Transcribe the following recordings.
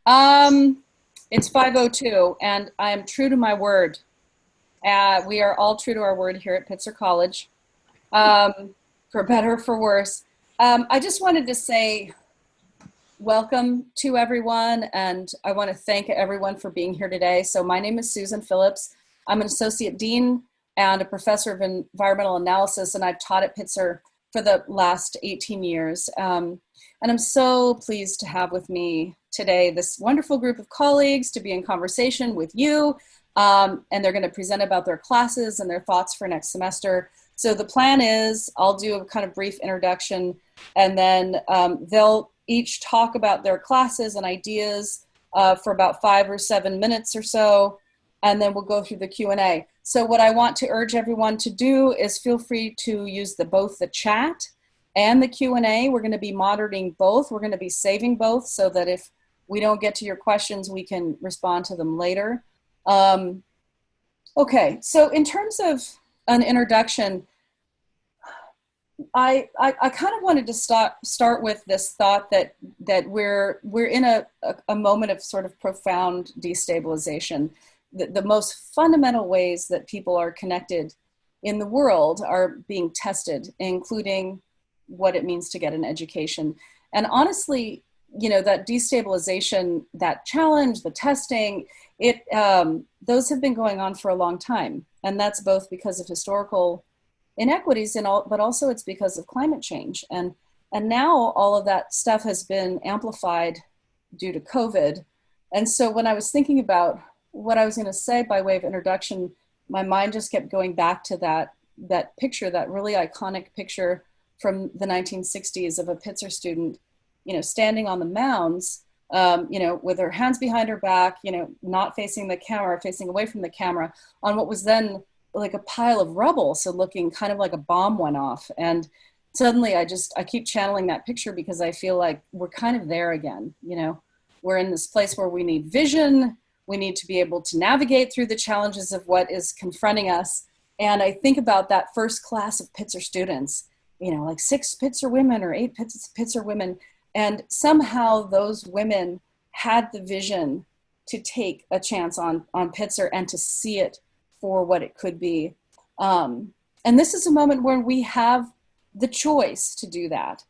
It's 5:02, and I am true to my word. We are all true to our word here at Pitzer College, for better or for worse. I just wanted to say welcome to everyone, and I want to thank everyone for being here today. So my name is Susan Phillips. I'm an associate dean and a professor of environmental analysis, and I've taught at Pitzer for the last 18 years. And I'm so pleased to have with me today this wonderful group of colleagues to be in conversation with you. And they're going to present about their classes and their thoughts for next semester. So the plan is I'll do a kind of brief introduction, and then they'll each talk about their classes and ideas for about 5 or 7 minutes or so, and then we'll go through the Q&A. So what I want to urge everyone to do is feel free to use both the chat and the Q&A. We're going to be monitoring both. We're going to be saving both so that if we don't get to your questions, we can respond to them later. Okay, so in terms of an introduction, I kind of wanted to start with this thought that we're in a moment of sort of profound destabilization. The most fundamental ways that people are connected in the world are being tested, including what it means to get an education. And honestly, you know, that destabilization, that challenge, the testing, those have been going on for a long time. And that's both because of historical inequities but also it's because of climate change. And now all of that stuff has been amplified due to COVID. And so when I was thinking about what I was going to say by way of introduction, my mind just kept going back to that picture, that really iconic picture from the 1960s of a Pitzer student, you know, standing on the mounds, you know, with her hands behind her back, you know, not facing the camera, facing away from the camera, on what was then like a pile of rubble, so looking kind of like a bomb went off. And suddenly I keep channeling that picture because I feel like we're kind of there again. You know, we're in this place where we need vision. We need to be able to navigate through the challenges of what is confronting us. And I think about that first class of Pitzer students, you know, like 6 Pitzer women or 8 Pitzer women. And somehow those women had the vision to take a chance on Pitzer and to see it for what it could be. And this is a moment where we have the choice to do that.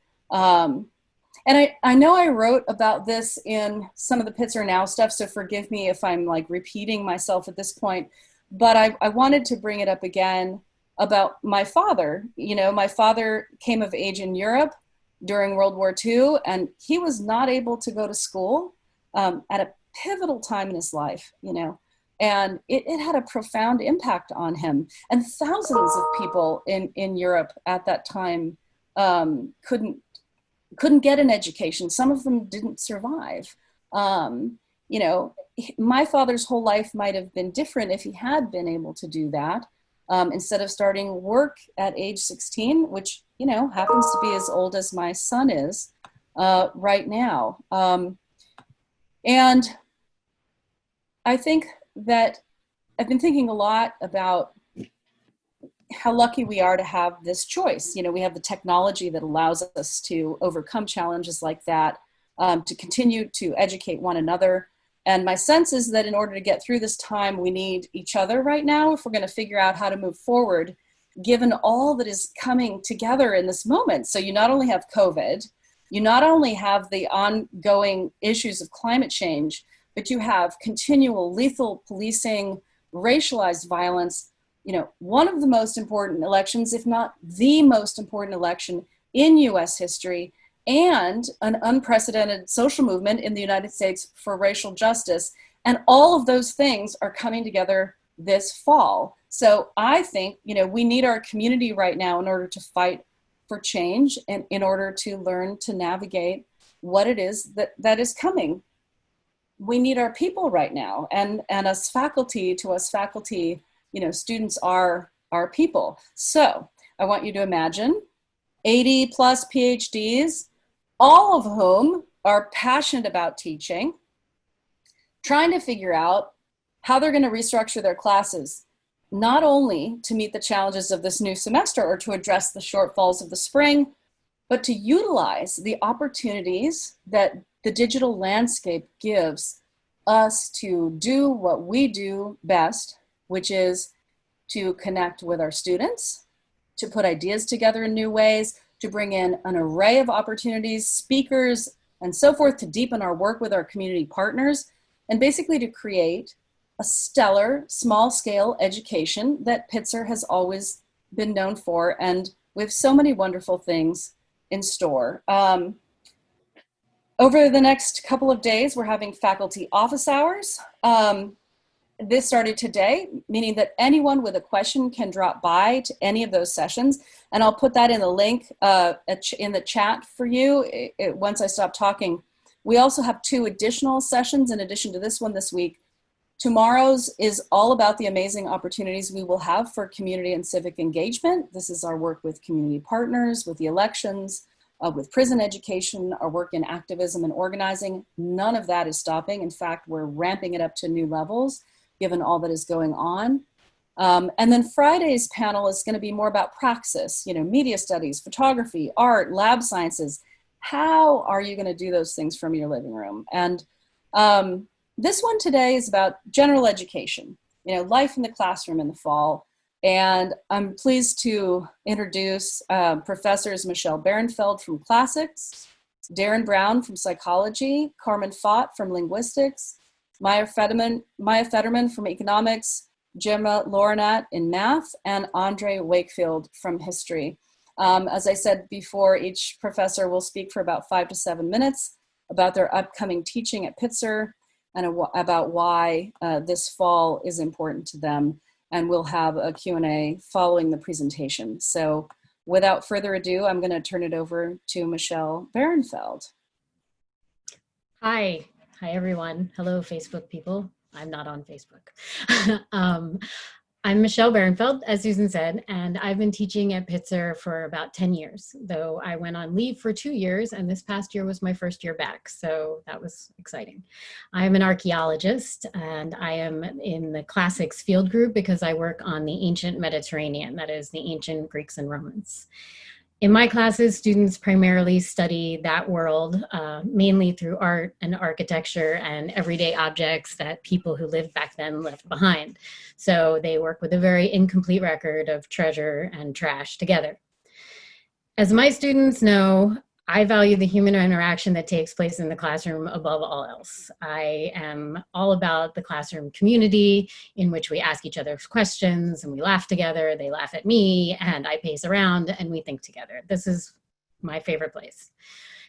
And I know I wrote about this in some of the PitzerNow stuff, so forgive me if I'm like repeating myself at this point, but I wanted to bring it up again about my father. You know, my father came of age in Europe during World War II, and he was not able to go to school at a pivotal time in his life, you know, and it had a profound impact on him. And thousands of people in Europe at that time couldn't get an education. Some of them didn't survive. You know, my father's whole life might have been different if he had been able to do that. Instead of starting work at age 16, which, you know, happens to be as old as my son is right now. And I think that I've been thinking a lot about how lucky we are to have this choice. You know, we have the technology that allows us to overcome challenges like that, to continue to educate one another. And my sense is that in order to get through this time, we need each other right now if we're going to figure out how to move forward, given all that is coming together in this moment. So you not only have COVID, you not only have the ongoing issues of climate change, but you have continual lethal policing, racialized violence. You know, one of the most important elections, if not the most important election in US history, and an unprecedented social movement in the United States for racial justice. And all of those things are coming together this fall. So I think, you know, we need our community right now in order to fight for change and in order to learn to navigate what it is that is coming. We need our people right now. And as faculty, you know, students are our people. So I want you to imagine 80 plus PhDs, all of whom are passionate about teaching, trying to figure out how they're going to restructure their classes, not only to meet the challenges of this new semester or to address the shortfalls of the spring, but to utilize the opportunities that the digital landscape gives us to do what we do best, which is to connect with our students, to put ideas together in new ways, to bring in an array of opportunities, speakers, and so forth, to deepen our work with our community partners, and basically to create a stellar, small-scale education that Pitzer has always been known for, and with so many wonderful things in store. Over the next couple of days, we're having faculty office hours. This started today, meaning that anyone with a question can drop by to any of those sessions, and I'll put that in the link in the chat for you once I stop talking. We also have 2 additional sessions in addition to this one this week. Tomorrow's is all about the amazing opportunities we will have for community and civic engagement. This is our work with community partners, with the elections, with prison education, our work in activism and organizing. None of that is stopping. In fact, we're ramping it up to new levels, given all that is going on. And then Friday's panel is going to be more about praxis, media studies, photography, art, lab sciences. How are you going to do those things from your living room? And this one today is about general education, life in the classroom in the fall. And I'm pleased to introduce Professors Michelle Berenfeld from Classics, Darin Brown from Psychology, Carmen Fought from Linguistics, Maya Federman from Economics, Jemma Lorenat in Math, and Andre Wakefield from History. As I said before, each professor will speak for about 5 to 7 minutes about their upcoming teaching at Pitzer and about why this fall is important to them. And we'll have a Q&A following the presentation. So without further ado, I'm going to turn it over to Michelle Berenfeld. Hi everyone. Hello, Facebook people. I'm not on Facebook. I'm Michelle Berenfeld, as Susan said, and I've been teaching at Pitzer for about 10 years, though I went on leave for 2 years, and this past year was my first year back, so that was exciting. I'm an archaeologist, and I am in the Classics field group because I work on the ancient Mediterranean, that is the ancient Greeks and Romans. In my classes, students primarily study that world, mainly through art and architecture and everyday objects that people who lived back then left behind. So they work with a very incomplete record of treasure and trash together. As my students know, I value the human interaction that takes place in the classroom above all else. I am all about the classroom community in which we ask each other questions and we laugh together, they laugh at me, and I pace around and we think together. This is my favorite place.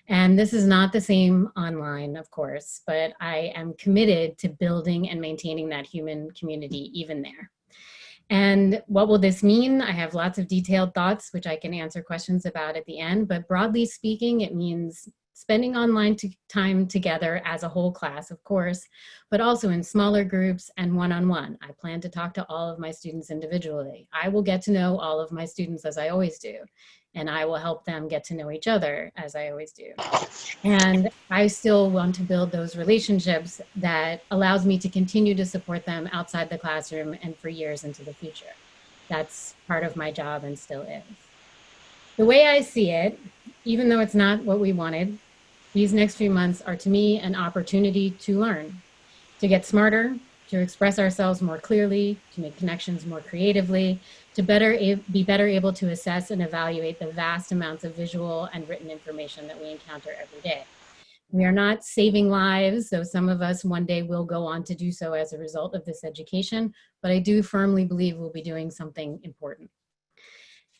And this is not the same online, of course, but I am committed to building and maintaining that human community even there. And what will this mean? I have lots of detailed thoughts, which I can answer questions about at the end, but broadly speaking, it means spending online time together as a whole class, of course, but also in smaller groups and one-on-one. I plan to talk to all of my students individually. I will get to know all of my students as I always do, and I will help them get to know each other as I always do. And I still want to build those relationships that allows me to continue to support them outside the classroom and for years into the future. That's part of my job and still is. The way I see it, even though it's not what we wanted, these next few months are to me an opportunity to learn, to get smarter, to express ourselves more clearly, to make connections more creatively, to be better able to assess and evaluate the vast amounts of visual and written information that we encounter every day. We are not saving lives, though some of us one day will go on to do so as a result of this education, but I do firmly believe we'll be doing something important.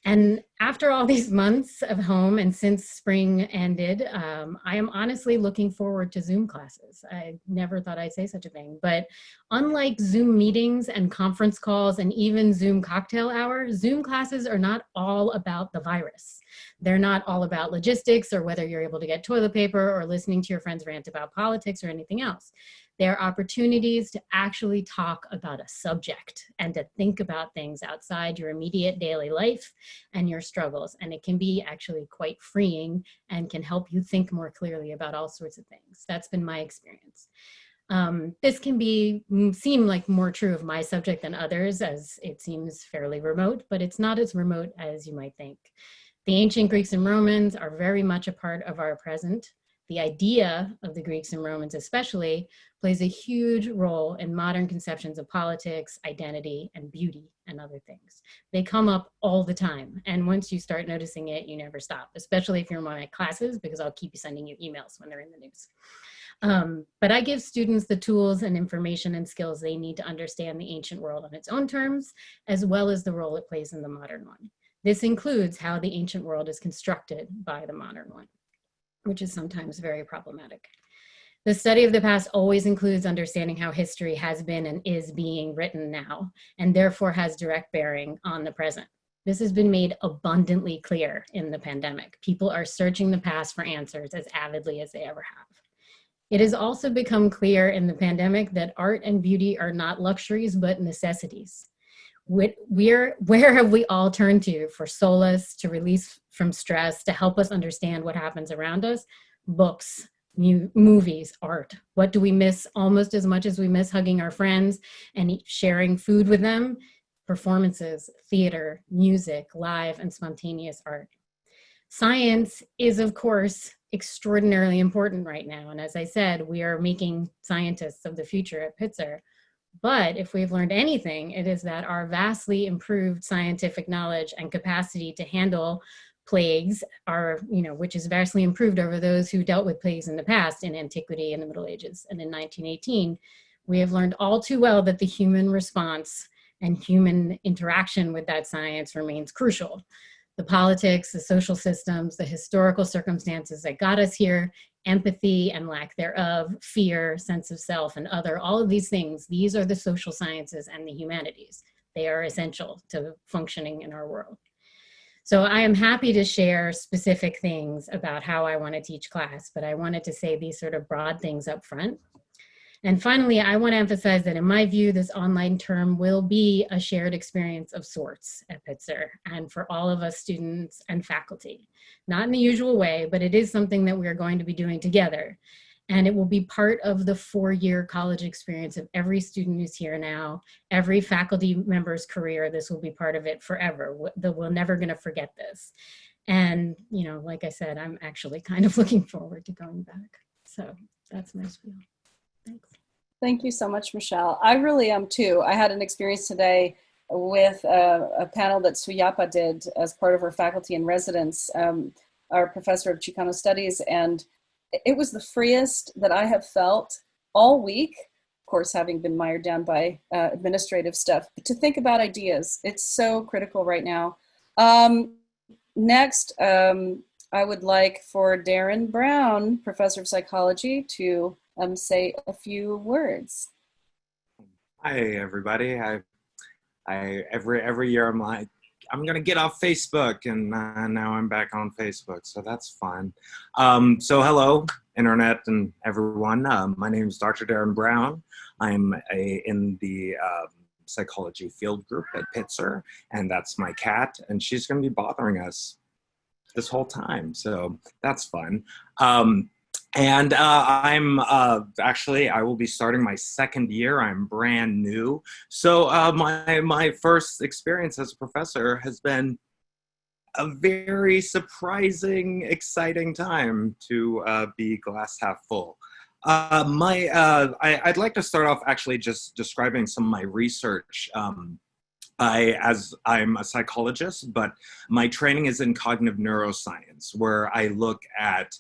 And after all these months of home and since spring ended, I am honestly looking forward to Zoom classes. I never thought I'd say such a thing, but unlike Zoom meetings and conference calls and even Zoom cocktail hour, Zoom classes are not all about the virus. They're not all about logistics or whether you're able to get toilet paper or listening to your friends rant about politics or anything else. They're opportunities to actually talk about a subject and to think about things outside your immediate daily life and your struggles. And it can be actually quite freeing and can help you think more clearly about all sorts of things. That's been my experience. This can seem like more true of my subject than others, as it seems fairly remote, but it's not as remote as you might think. The ancient Greeks and Romans are very much a part of our present. The idea of the Greeks and Romans especially plays a huge role in modern conceptions of politics, identity, and beauty, and other things. They come up all the time. And once you start noticing it, you never stop, especially if you're in my classes, because I'll keep sending you emails when they're in the news. But I give students the tools and information and skills they need to understand the ancient world on its own terms, as well as the role it plays in the modern one. This includes how the ancient world is constructed by the modern one, which is sometimes very problematic. The study of the past always includes understanding how history has been and is being written now, and therefore has direct bearing on the present. This has been made abundantly clear in the pandemic. People are searching the past for answers as avidly as they ever have. It has also become clear in the pandemic that art and beauty are not luxuries, but necessities. Where have we all turned to for solace, to release from stress, to help us understand what happens around us? Books, movies, art. What do we miss almost as much as we miss hugging our friends and sharing food with them? Performances, theater, music, live and spontaneous art. Science is, of course, extraordinarily important right now. And as I said, we are making scientists of the future at Pitzer. But if we've learned anything, it is that our vastly improved scientific knowledge and capacity to handle plagues are, which is vastly improved over those who dealt with plagues in the past, in antiquity and the Middle Ages. And in 1918, we have learned all too well that the human response and human interaction with that science remains crucial. The politics, the social systems, the historical circumstances that got us here, empathy and lack thereof, fear, sense of self, and other, all of these things, these are the social sciences and the humanities. They are essential to functioning in our world. So I am happy to share specific things about how I want to teach class, but I wanted to say these sort of broad things up front. And finally, I want to emphasize that in my view, this online term will be a shared experience of sorts at Pitzer and for all of us students and faculty. Not in the usual way, but it is something that we are going to be doing together. And it will be part of the 4-year college experience of every student who's here now, every faculty member's career. This will be part of it forever. We're never going to forget this. And, like I said, I'm actually kind of looking forward to going back. So that's my spiel. Thanks. Thank you so much, Michelle. I really am too. I had an experience today with a panel that Suyapa did as part of her faculty in residence, our professor of Chicano studies, and it was the freest that I have felt all week, of course, having been mired down by administrative stuff, but to think about ideas. It's so critical right now. Next, I would like for Darin Brown, professor of psychology, to say a few words. Hi, everybody. Every year I'm like, I'm gonna get off Facebook, and now I'm back on Facebook, so that's fun. So hello, internet and everyone. My name is Dr. Darin Brown. I'm in the psychology field group at Pitzer, and that's my cat, and she's gonna be bothering us this whole time, so that's fun. And I'm actually, I will be starting my 2nd year. I'm brand new. So my first experience as a professor has been a very surprising, exciting time to be glass half full. I'd like to start off actually just describing some of my research. I'm a psychologist, but my training is in cognitive neuroscience, where I look at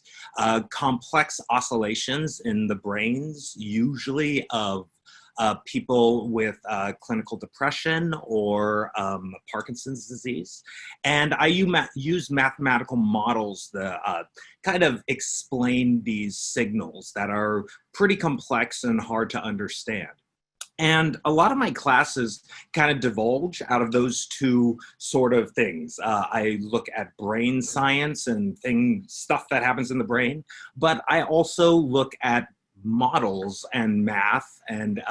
complex oscillations in the brains, usually of people with clinical depression or Parkinson's disease. And I use mathematical models that kind of explain these signals that are pretty complex and hard to understand. And a lot of my classes kind of divulge out of those two sort of things. I look at brain science and stuff that happens in the brain, but I also look at models and math and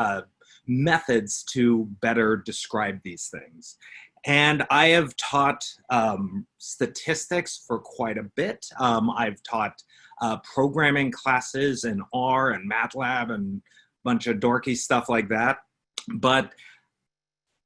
methods to better describe these things. And I have taught statistics for quite a bit. I've taught programming classes in R and MATLAB and bunch of dorky stuff like that. But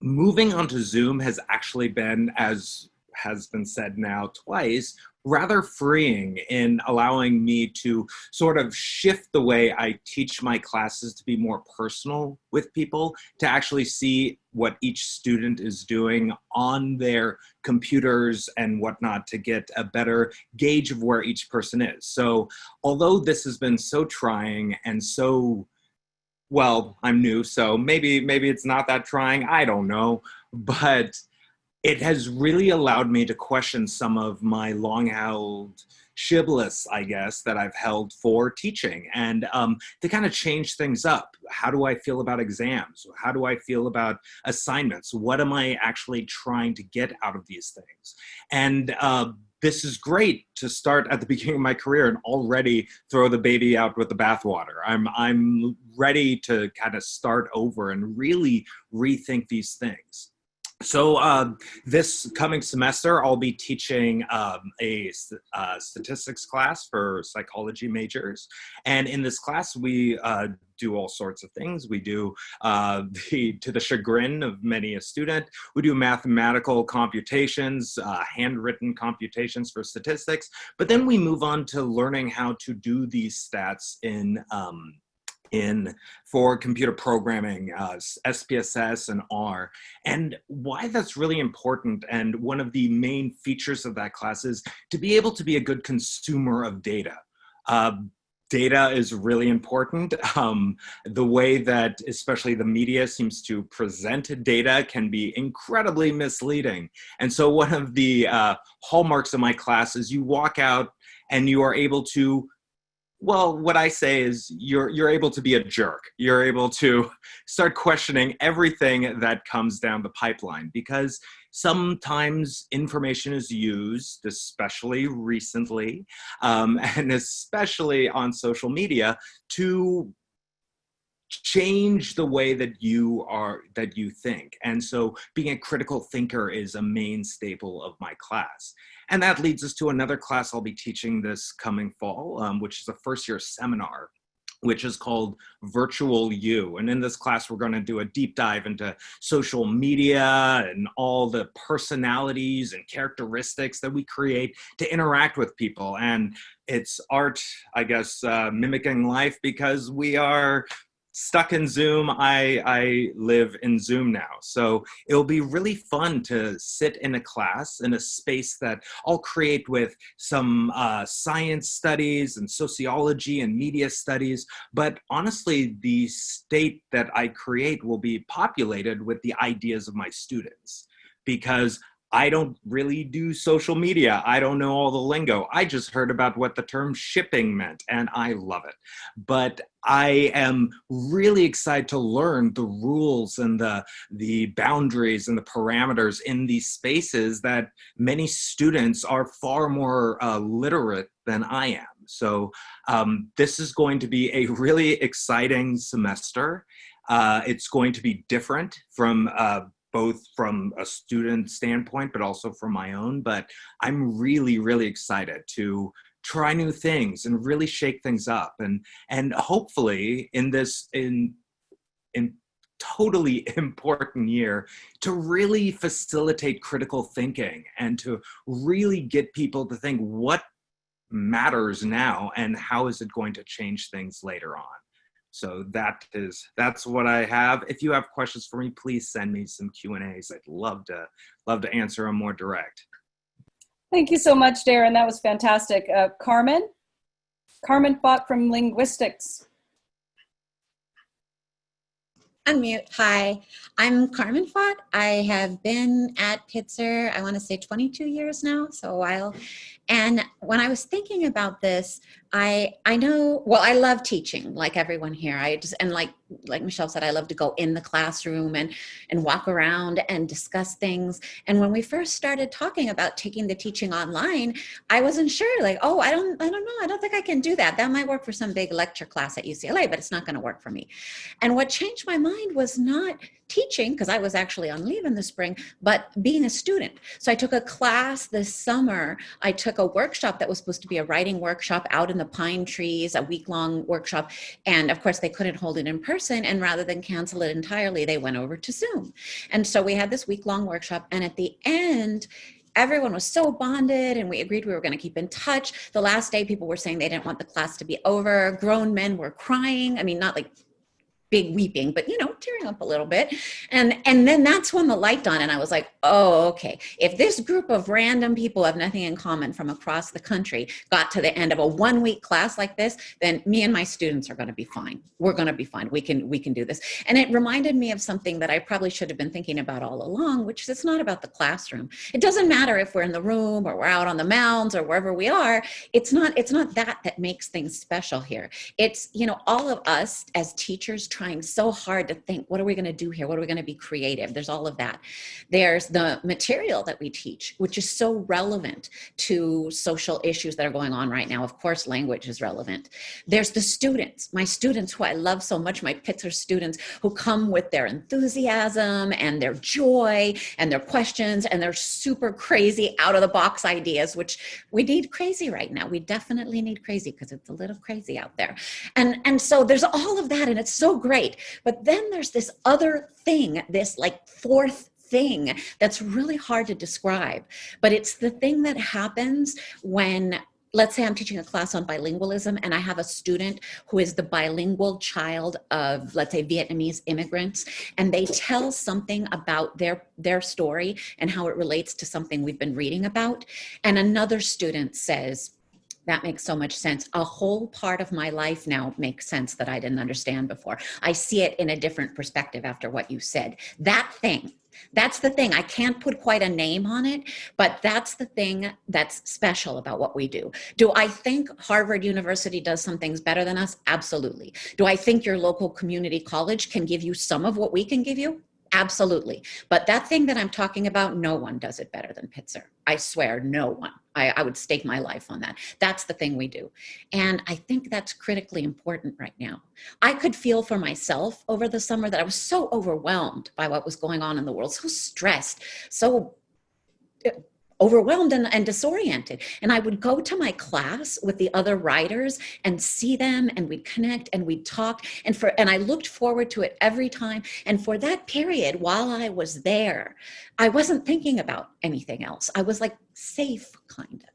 moving onto Zoom has actually been, as has been said now twice, rather freeing in allowing me to sort of shift the way I teach my classes to be more personal with people, to actually see what each student is doing on their computers and whatnot, to get a better gauge of where each person is. So although this has been so trying and so, well, I'm new, so maybe it's not that trying, I don't know, but it has really allowed me to question some of my long-held shibboleths, I guess, that I've held for teaching, and to kind of change things up. How do I feel about exams? How do I feel about assignments? What am I actually trying to get out of these things? And this is great to start at the beginning of my career and already throw the baby out with the bathwater. I'm ready to kind of start over and really rethink these things. So this coming semester, I'll be teaching a statistics class for psychology majors. And in this class, we do all sorts of things. We do, to the chagrin of many a student, we do mathematical computations, handwritten computations for statistics. But then we move on to learning how to do these stats for computer programming, SPSS and R. And why that's really important, and one of the main features of that class, is to be able to be a good consumer of data. Data is really important. The way that especially the media seems to present data can be incredibly misleading. And so one of the hallmarks of my class is you walk out and you are able to, well, what I say is you're able to be a jerk. You're able to start questioning everything that comes down the pipeline, because sometimes information is used, especially recently, and especially on social media, to change the way that you think. And so being a critical thinker is a main staple of my class. And that leads us to another class I'll be teaching this coming fall, which is a first-year seminar, which is called Virtual You. And in this class, we're going to do a deep dive into social media and all the personalities and characteristics that we create to interact with people. And it's art, I guess, mimicking life, because we are stuck in Zoom. I live in Zoom now. So it'll be really fun to sit in a class, in a space that I'll create with some science studies and sociology and media studies. But honestly, the state that I create will be populated with the ideas of my students, because I don't really do social media. I don't know all the lingo. I just heard about what the term shipping meant, and I love it. But I am really excited to learn the rules and the boundaries and the parameters in these spaces that many students are far more literate than I am. So this is going to be a really exciting semester. It's going to be different from both from a student standpoint, but also from my own. But I'm really, really excited to try new things and really shake things up. And hopefully in this, in totally important year, to really facilitate critical thinking and to really get people to think what matters now and how is it going to change things later on. So that's what I have. If you have questions for me, please send me some Q&As. I'd love to answer them more direct. Thank you so much, Darren. That was fantastic. Carmen Fought from Linguistics. Unmute. Hi, I'm Carmen Fought. I have been at Pitzer, I want to say 22 years now, so a while. And when I was thinking about this, I know, well, I love teaching like everyone here. And like Michelle said, I love to go in the classroom and walk around and discuss things. And when we first started talking about taking the teaching online, I wasn't sure, like, oh, I don't know. I don't think I can do that. That might work for some big lecture class at UCLA, but it's not going to work for me. And what changed my mind was not teaching, because I was actually on leave in the spring, but being a student. So I took a class this summer. I took a workshop that was supposed to be a writing workshop out in the pine trees, a week-long workshop. And of course, they couldn't hold it in person. And rather than cancel it entirely, they went over to Zoom. And so we had this week-long workshop. And at the end, everyone was so bonded, and we agreed we were going to keep in touch. The last day, people were saying they didn't want the class to be over. Grown men were crying. I mean, not like big weeping, but, you know, tearing up a little bit. And then that's when the light dawned, and I was like, oh, okay. If this group of random people have nothing in common from across the country got to the end of a 1-week class like this, then me and my students are going to be fine. We're going to be fine. We can do this. And it reminded me of something that I probably should have been thinking about all along, which is it's not about the classroom. It doesn't matter if we're in the room or we're out on the mounds or wherever we are. It's not that makes things special here. It's, you know, all of us as teachers trying so hard to think, what are we going to do here? What are we going to be creative? There's all of that. There's the material that we teach, which is so relevant to social issues that are going on right now. Of course, language is relevant. There's the students, my students who I love so much, my Pitzer students who come with their enthusiasm and their joy and their questions and their super crazy out of the box ideas, which we need crazy right now. We definitely need crazy because it's a little crazy out there. And so there's all of that, and it's so great. But then there's this other thing, this like fourth thing that's really hard to describe, but it's the thing that happens when, let's say I'm teaching a class on bilingualism and I have a student who is the bilingual child of, let's say, Vietnamese immigrants, and they tell something about their story and how it relates to something we've been reading about. And another student says, that makes so much sense. A whole part of my life now makes sense that I didn't understand before. I see it in a different perspective after what you said. That thing, that's the thing. I can't put quite a name on it, but that's the thing that's special about what we do. Do I think Harvard University does some things better than us? Absolutely. Do I think your local community college can give you some of what we can give you? Absolutely. But that thing that I'm talking about, no one does it better than Pitzer. I swear, no one. I would stake my life on that. That's the thing we do. And I think that's critically important right now. I could feel for myself over the summer that I was so overwhelmed by what was going on in the world, so stressed, so overwhelmed and disoriented. And I would go to my class with the other writers and see them, and we'd connect and we'd talk. And I looked forward to it every time. And for that period, while I was there, I wasn't thinking about anything else. I was like safe, kind of.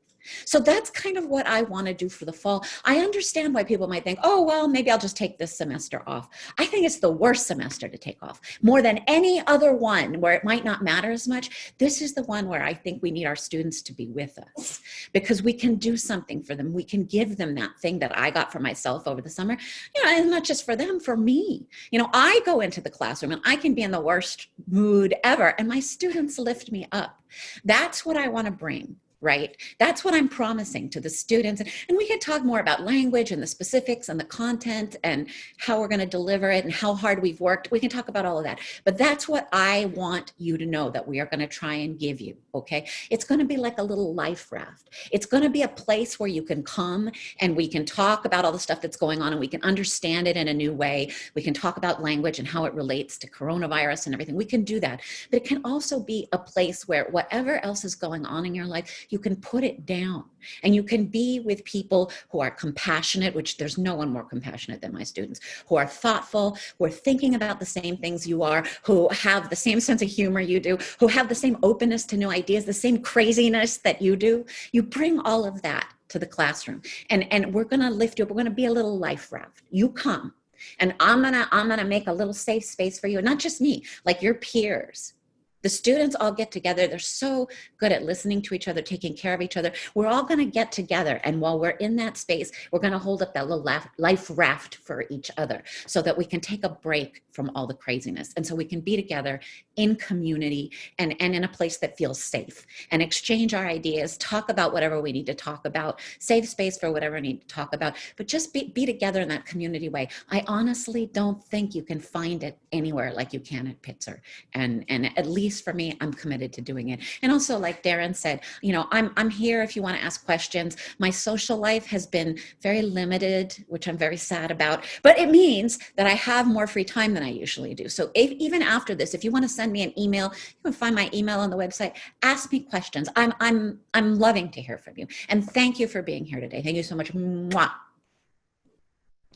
So that's kind of what I want to do for the fall. I understand why people might think, oh, well, maybe I'll just take this semester off. I think it's the worst semester to take off. More than any other one where it might not matter as much, this is the one where I think we need our students to be with us because we can do something for them. We can give them that thing that I got for myself over the summer, you know, and not just for them, for me. You know, I go into the classroom and I can be in the worst mood ever, and my students lift me up. That's what I want to bring. Right? That's what I'm promising to the students. And we can talk more about language and the specifics and the content and how we're going to deliver it and how hard we've worked. We can talk about all of that. But that's what I want you to know that we are going to try and give you, okay? It's going to be like a little life raft. It's going to be a place where you can come and we can talk about all the stuff that's going on and we can understand it in a new way. We can talk about language and how it relates to coronavirus and everything. We can do that. But it can also be a place where whatever else is going on in your life, you can put it down and you can be with people who are compassionate, which there's no one more compassionate than my students, who are thoughtful, who are thinking about the same things you are, who have the same sense of humor you do, who have the same openness to new ideas, the same craziness that you do. You bring all of that to the classroom and we're going to lift you up. We're going to be a little life raft. You come and I'm going to make a little safe space for you. And not just me, like your peers. The students all get together. They're so good at listening to each other, taking care of each other. We're all going to get together. And while we're in that space, we're going to hold up that little life raft for each other so that we can take a break from all the craziness. And so we can be together in community and in a place that feels safe and exchange our ideas, talk about whatever we need to talk about, save space for whatever we need to talk about, but just be together in that community way. I honestly don't think you can find it anywhere like you can at Pitzer. And at least for me, I'm committed to doing it. And also, like Darren said, you know, I'm here if you want to ask questions. My social life has been very limited, which I'm very sad about, but it means that I have more free time than I usually do. So even after this, if you want to send me an email, you can find my email on the website. Ask me questions. I'm loving to hear from you. And thank you for being here today. Thank you so much. Mwah.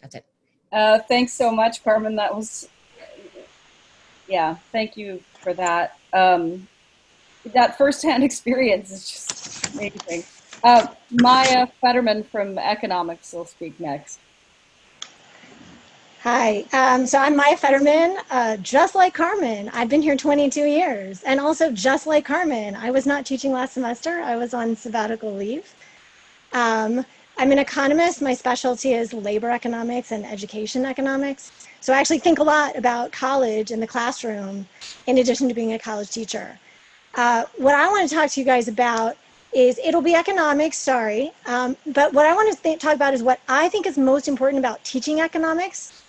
That's it. Thanks so much, Carmen. That was, yeah, thank you for that. that firsthand experience is just amazing. Maya Federman from economics will speak next. Hi, so I'm Maya Federman, just like Carmen. I've been here 22 years, and also just like Carmen, I was not teaching last semester. I was on sabbatical leave. I'm an economist. My specialty is labor economics and education economics. So I actually think a lot about college and the classroom in addition to being a college teacher. What I want to talk to you guys about is, it'll be economics, sorry, but what I want to talk about is what I think is most important about teaching economics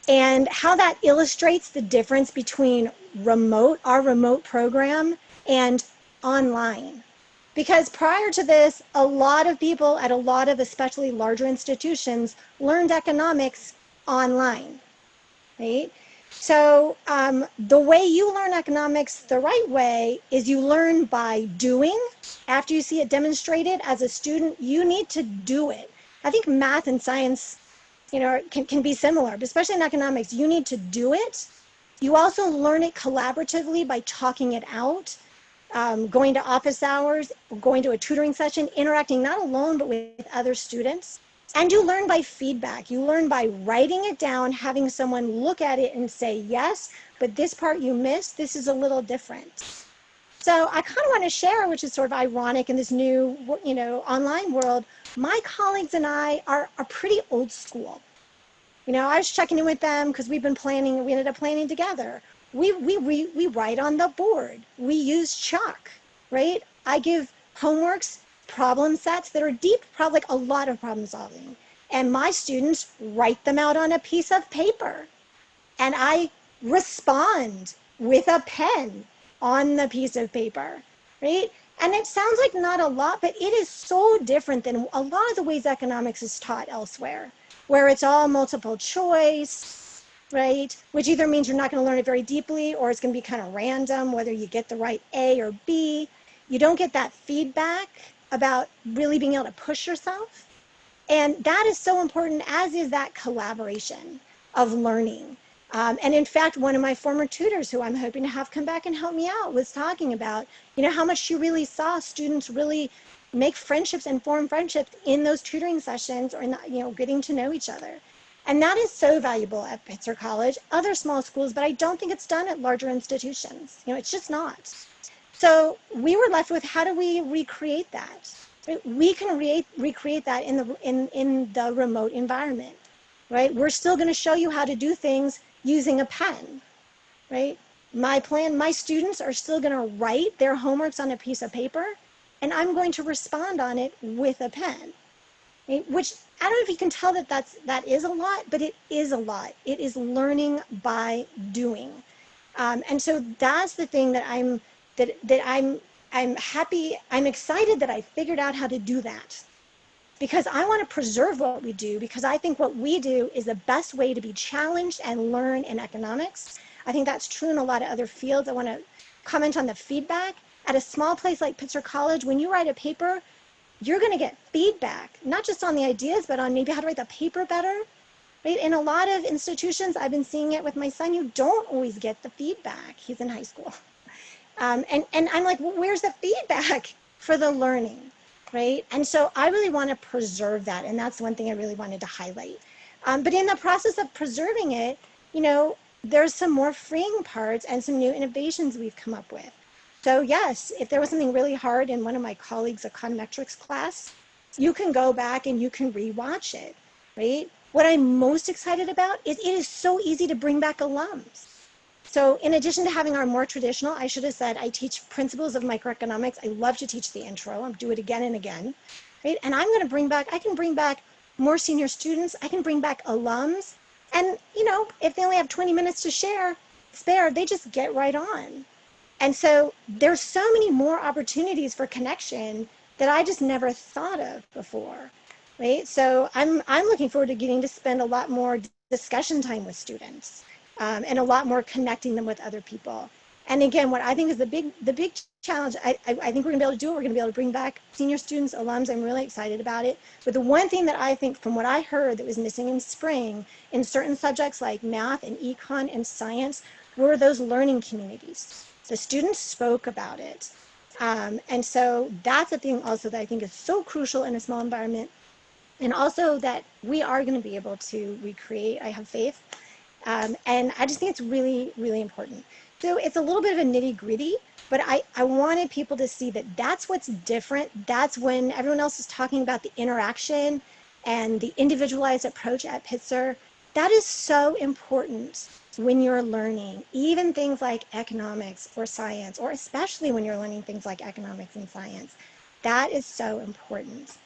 and how that illustrates the difference between our remote program, and online. Because prior to this, a lot of people at a lot of especially larger institutions learned economics online, right? So the way you learn economics the right way is you learn by doing. After you see it demonstrated as a student, you need to do it. I think math and science, can be similar, but especially in economics, you need to do it. You also learn it collaboratively by talking it out, going to office hours, going to a tutoring session, interacting not alone, but with other students. And you learn by feedback. You learn by writing it down, having someone look at it and say, yes, but this part you missed, this is a little different. So I kind of want to share, which is sort of ironic in this new, online world, my colleagues and I are pretty old school. I was checking in with them because we ended up planning together. We write on the board. We use chalk, right? I give homeworks, problem sets that are deep, probably like a lot of problem solving. And my students write them out on a piece of paper. And I respond with a pen on the piece of paper, right? And it sounds like not a lot, but it is so different than a lot of the ways economics is taught elsewhere, where it's all multiple choice, right? Which either means you're not going to learn it very deeply, or it's going to be kind of random, whether you get the right A or B. You don't get that feedback about really being able to push yourself. And that is so important, as is that collaboration of learning. And in fact, one of my former tutors, who I'm hoping to have come back and help me out, was talking about, how much she really saw students really make friendships and form friendships in those tutoring sessions, or getting to know each other. And that is so valuable at Pitzer College, other small schools, but I don't think it's done at larger institutions. It's just not. So we were left with, how do we recreate that? We can recreate that in the remote environment, right? We're still going to show you how to do things using a pen, right? My students are still going to write their homeworks on a piece of paper, and I'm going to respond on it with a pen, right? Which, I don't know if you can tell that is a lot, but it is a lot. It is learning by doing. And so that's the thing that I'm happy, I'm excited that I figured out how to do that, because I want to preserve what we do, because I think what we do is the best way to be challenged and learn in economics. I think that's true in a lot of other fields. I want to comment on the feedback. At a small place like Pitzer College, when you write a paper, you're going to get feedback, not just on the ideas, but on maybe how to write the paper better. Right? In a lot of institutions, I've been seeing it with my son, you don't always get the feedback. He's in high school. And I'm like, well, where's the feedback for the learning, right? And so I really want to preserve that. And that's one thing I really wanted to highlight. But in the process of preserving it, there's some more freeing parts and some new innovations we've come up with. So yes, if there was something really hard in one of my colleagues' econometrics class, you can go back and you can rewatch it, right? What I'm most excited about is it is so easy to bring back alums. So in addition to having our more traditional, I should have said, I teach principles of microeconomics. I love to teach the intro. I'll do it again and again, right? And I can bring back more senior students. I can bring back alums. And, if they only have 20 minutes to spare, they just get right on. And so there's so many more opportunities for connection that I just never thought of before, right? So I'm looking forward to getting to spend a lot more discussion time with students, and a lot more connecting them with other people. And again, what I think is the big challenge, I think we're going to be able to do it. We're going to be able to bring back senior students, alums. I'm really excited about it. But the one thing that I think, from what I heard, that was missing in spring in certain subjects like math and econ and science, were those learning communities. The students spoke about it. And so that's a thing also that I think is so crucial in a small environment. And also that we are going to be able to recreate, I have faith. And I just think it's really, really important. So it's a little bit of a nitty gritty, but I wanted people to see that that's what's different. That's when everyone else is talking about the interaction and the individualized approach at Pitzer. That is so important when you're learning, even things like economics or science, or especially when you're learning things like economics and science. That is so important.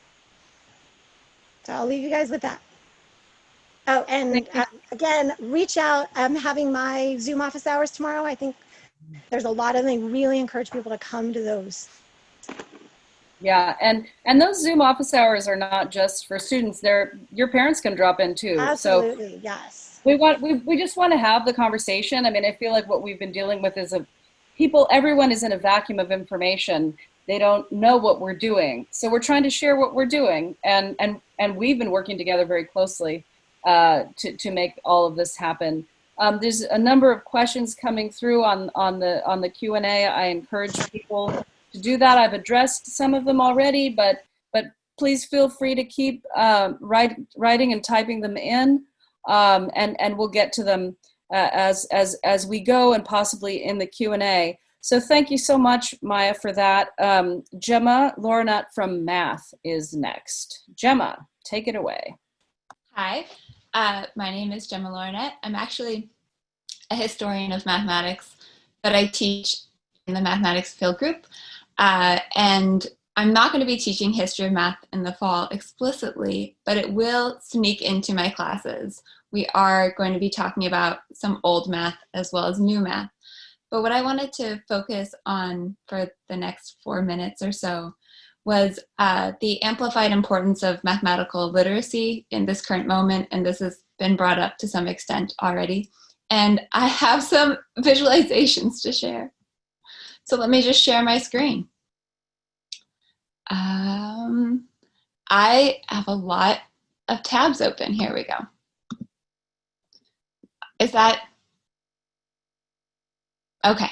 So I'll leave you guys with that. Oh, and again, reach out. I'm having my Zoom office hours tomorrow. I think there's a lot of them. I really encourage people to come to those. Yeah, and those Zoom office hours are not just for students. Your parents can drop in too. Absolutely, so yes. We just want to have the conversation. I mean, I feel like what we've been dealing with is everyone is in a vacuum of information. They don't know what we're doing. So we're trying to share what we're doing, and we've been working together very closely to make all of this happen. There's a number of questions coming through on the Q&A. I encourage people to do that. I've addressed some of them already, but please feel free to keep writing and typing them in, and we'll get to them as we go, and possibly in the Q&A. So thank you so much, Maya, for that. Jemma Lorenat from Math is next. Jemma, take it away. Hi, my name is Jemma Lorenat. I'm actually a historian of mathematics, but I teach in the mathematics field group. And I'm not going to be teaching history of math in the fall explicitly, but it will sneak into my classes. We are going to be talking about some old math as well as new math. But what I wanted to focus on for the next 4 minutes or so was the amplified importance of mathematical literacy in this current moment, and this has been brought up to some extent already. And I have some visualizations to share. So let me just share my screen. I have a lot of tabs open. Here we go. Is that okay?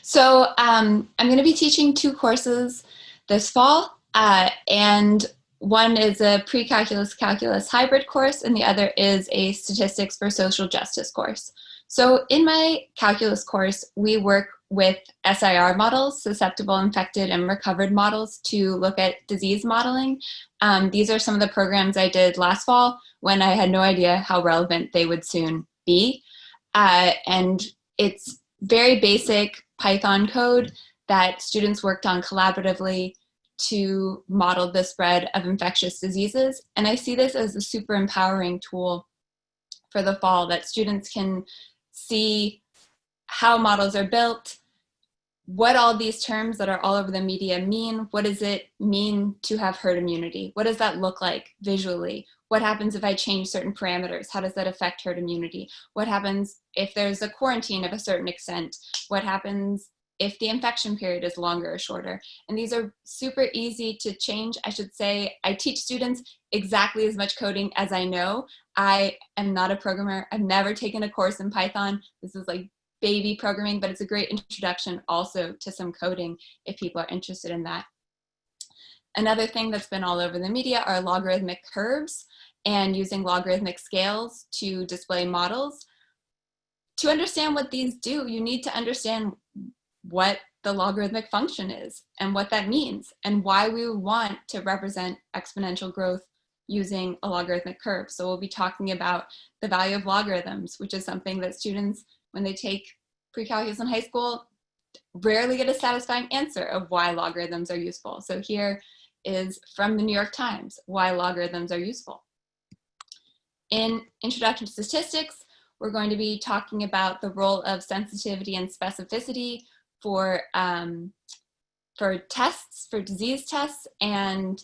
So I'm going to be teaching 2 courses this fall, and one is a pre-calculus calculus hybrid course, and the other is a statistics for social justice course. So in my calculus course, we work with SIR models, susceptible, infected, and recovered models, to look at disease modeling. These are some of the programs I did last fall when I had no idea how relevant they would soon be. And it's very basic Python code that students worked on collaboratively to model the spread of infectious diseases. And I see this as a super empowering tool for the fall, that students can see how models are built, what all these terms that are all over the media mean. What does it mean to have herd immunity? What does that look like visually? What happens if I change certain parameters? How does that affect herd immunity? What happens if there's a quarantine of a certain extent? What happens if the infection period is longer or shorter? And these are super easy to change. I should say I teach students exactly as much coding as I know. I am not a programmer. I've never taken a course in Python. This is like baby programming, but it's a great introduction also to some coding if people are interested in that. Another thing that's been all over the media are logarithmic curves and using logarithmic scales to display models. To understand what these do, you need to understand what the logarithmic function is and what that means and why we would want to represent exponential growth using a logarithmic curve. So we'll be talking about the value of logarithms, which is something that students, when they take pre-calculus in high school, rarely get a satisfying answer of why logarithms are useful. So here is from the New York Times, why logarithms are useful. In Introduction to Statistics, we're going to be talking about the role of sensitivity and specificity for tests, for disease tests, and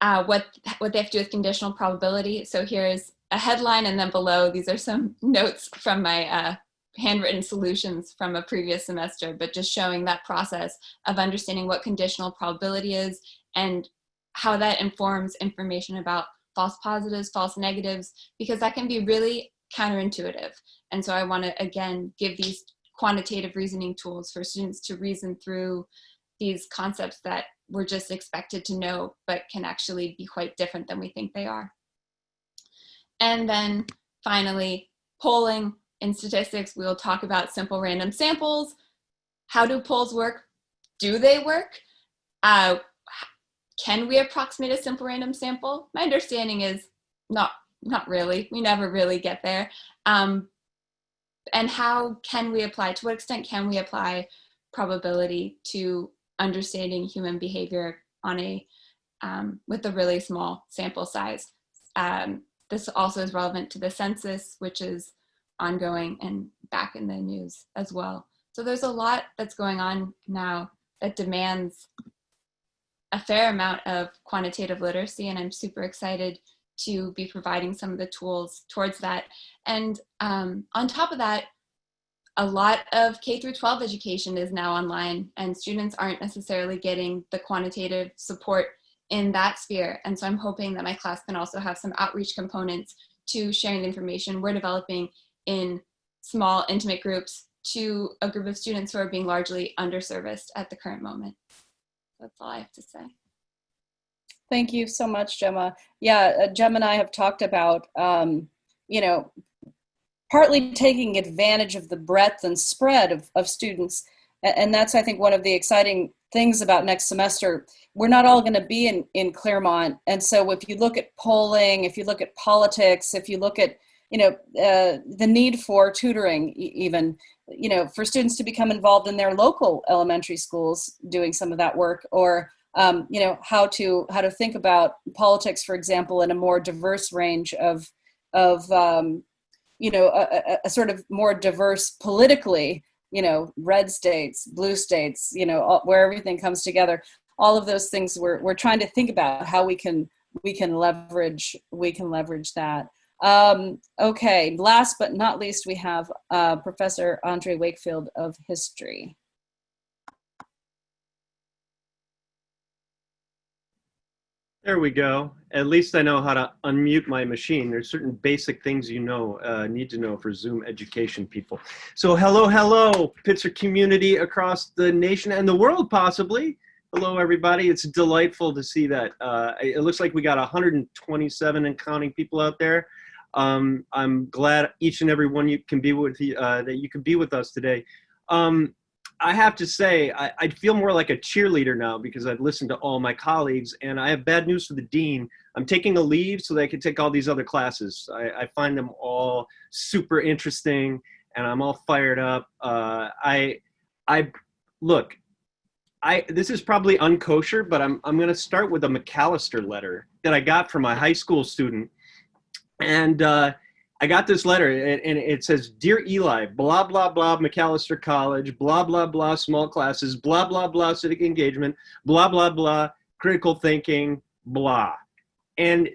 what they have to do with conditional probability. So here's a headline, and then below, these are some notes from my handwritten solutions from a previous semester, but just showing that process of understanding what conditional probability is and how that informs information about false positives, false negatives, because that can be really counterintuitive. And so I want to, again, give these quantitative reasoning tools for students to reason through these concepts that we're just expected to know, but can actually be quite different than we think they are. And then finally, polling in statistics, we'll talk about simple random samples. How do polls work? Do they work? Can we approximate a simple random sample? My understanding is not really. We never really get there. And how can we apply, to what extent can we apply probability to understanding human behavior on a, with a really small sample size? This also is relevant to the census, which is ongoing and back in the news as well. So there's a lot that's going on now that demands a fair amount of quantitative literacy, and I'm super excited to be providing some of the tools towards that. And on top of that, a lot of K through 12 education is now online, and students aren't necessarily getting the quantitative support in that sphere. And so I'm hoping that my class can also have some outreach components to sharing the information we're developing in small, intimate groups to a group of students who are being largely underserviced at the current moment. That's all I have to say. Thank you so much, Jemma. Yeah, Jemma and I have talked about, you know, partly taking advantage of the breadth and spread of students. And that's, I think, one of the exciting things about next semester. We're not all going to be in Claremont. And so if you look at polling, if you look at politics, if you look at, you know, the need for tutoring, even, you know, for students to become involved in their local elementary schools doing some of that work, or, you know, how to think about politics, for example, in a more diverse range of you know, a sort of more diverse politically, you know, red states, blue states, you know, where everything comes together. All of those things we're trying to think about how we can leverage that. Okay, last but not least, we have Professor Andre Wakefield of history. There we go. At least I know how to unmute my machine. There's certain basic things you need to know for Zoom education people. So hello, Pitzer community across the nation and the world possibly. Hello everybody, it's delightful to see that. It looks like we got 127 and counting people out there. I'm glad each and every one you can be with that you can be with us today. I have to say, I feel more like a cheerleader now because I've listened to all my colleagues, and I have bad news for the dean. I'm taking a leave so that I can take all these other classes. I find them all super interesting, and I'm all fired up. Look, this is probably unkosher, but I'm going to start with a McAllister letter that I got from a high school student. And I got this letter, and it says, "Dear Eli, blah, blah, blah, McAllister College, blah, blah, blah, small classes, blah, blah, blah, civic engagement, blah, blah, blah, critical thinking, blah." And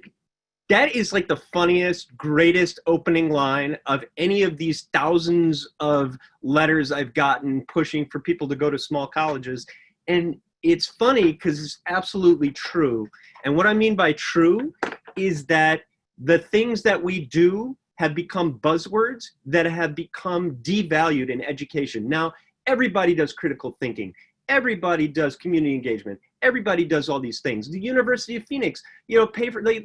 that is like the funniest, greatest opening line of any of these thousands of letters I've gotten pushing for people to go to small colleges. And it's funny because it's absolutely true. And what I mean by true is that the things that we do have become buzzwords that have become devalued in education. Now, everybody does critical thinking. Everybody does community engagement. Everybody does all these things. The University of Phoenix, you know,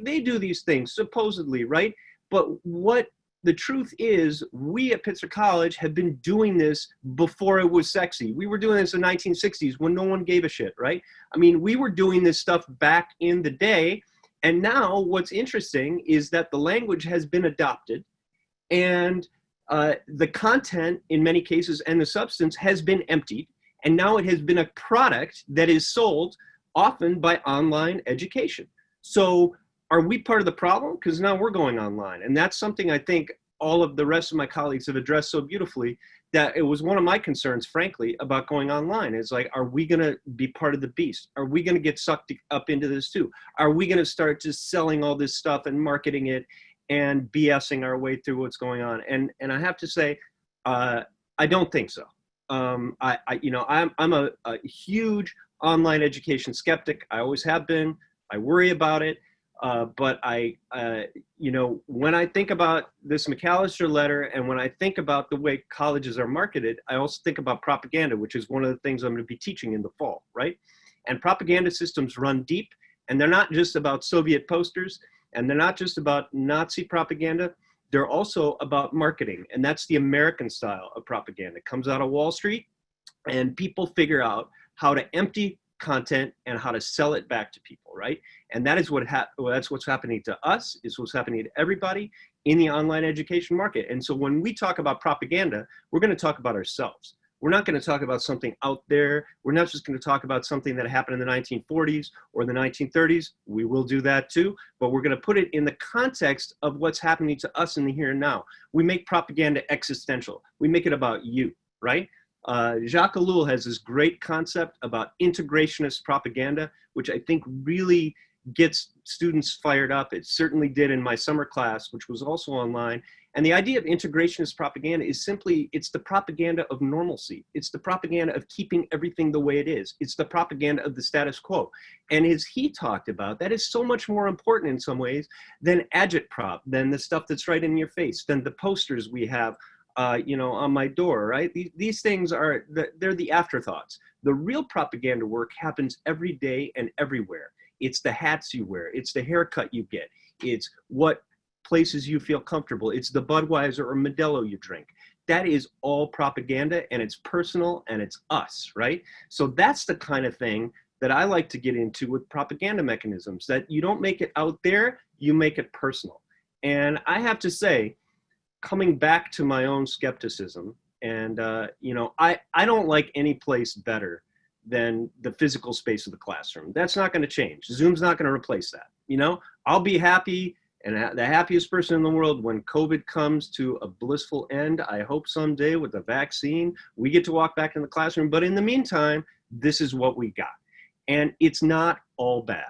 they do these things, supposedly, right? But what the truth is, we at Pitzer College have been doing this before it was sexy. We were doing this in the 1960s when no one gave a shit, right? I mean, we were doing this stuff back in the day. And now what's interesting is that the language has been adopted, and the content in many cases and the substance has been emptied. And now it has been a product that is sold often by online education. So are we part of the problem? Because now we're going online. And that's something I think all of the rest of my colleagues have addressed so beautifully, that it was one of my concerns, frankly, about going online. Is like, are we going to be part of the beast? Are we going to get sucked up into this too? Are we going to start just selling all this stuff and marketing it and BSing our way through what's going on? And I have to say, I don't think so. I'm a huge online education skeptic. I always have been. I worry about it. But you know, when I think about this McAllister letter and when I think about the way colleges are marketed, I also think about propaganda, which is one of the things I'm going to be teaching in the fall, right? And propaganda systems run deep, and they're not just about Soviet posters, and they're not just about Nazi propaganda. They're also about marketing, and that's the American style of propaganda. It comes out of Wall Street, and people figure out how to empty content and how to sell it back to people, right? And that is that's what's happening to us, is what's happening to everybody in the online education market. And so when we talk about propaganda, we're going to talk about ourselves. We're not going to talk about something out there. We're not just going to talk about something that happened in the 1940s or the 1930s. We will do that too, but we're going to put it in the context of what's happening to us in the here and now. We make propaganda existential. We make it about you, right? Jacques Ellul has this great concept about integrationist propaganda, which I think really gets students fired up. It certainly did in my summer class, which was also online. And the idea of integrationist propaganda is simply, it's the propaganda of normalcy. It's the propaganda of keeping everything the way it is. It's the propaganda of the status quo. And as he talked about, that is so much more important in some ways than agitprop, than the stuff that's right in your face, than the posters we have you know, on my door, right? These things are, they're the afterthoughts. The real propaganda work happens every day and everywhere. It's the hats you wear. It's the haircut you get. It's what places you feel comfortable. It's the Budweiser or Modelo you drink. That is all propaganda, and it's personal, and it's us, right? So that's the kind of thing that I like to get into with propaganda mechanisms, that you don't make it out there, you make it personal. And I have to say, coming back to my own skepticism, and you know, I don't like any place better than the physical space of the classroom. That's not going to change. Zoom's not going to replace that. You know, I'll be happy and the happiest person in the world when COVID comes to a blissful end. I hope someday with the vaccine, we get to walk back in the classroom. But in the meantime, this is what we got. And it's not all bad.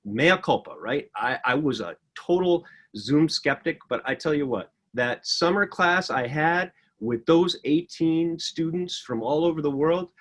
Mea culpa, right? I was a total Zoom skeptic, but I tell you what, that summer class I had with those 18 students from all over the world,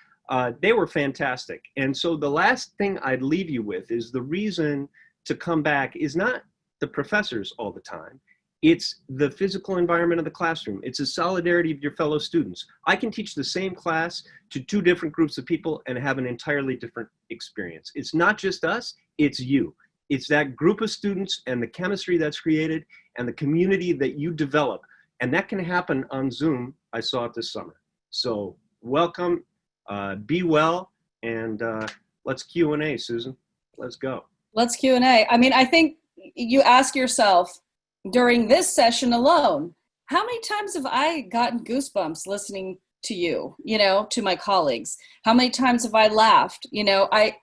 they were fantastic. And so the last thing I'd leave you with is the reason to come back is not the professors all the time. It's the physical environment of the classroom. It's the solidarity of your fellow students. I can teach the same class to two different groups of people and have an entirely different experience. It's not just us, it's you. It's that group of students and the chemistry that's created and the community that you develop. And that can happen on Zoom. I saw it this summer. So welcome, be well, and let's Q&A, Susan. Let's go. Let's Q&A. I mean, I think you ask yourself during this session alone, how many times have I gotten goosebumps listening to you, you know, to my colleagues? How many times have I laughed? You know, I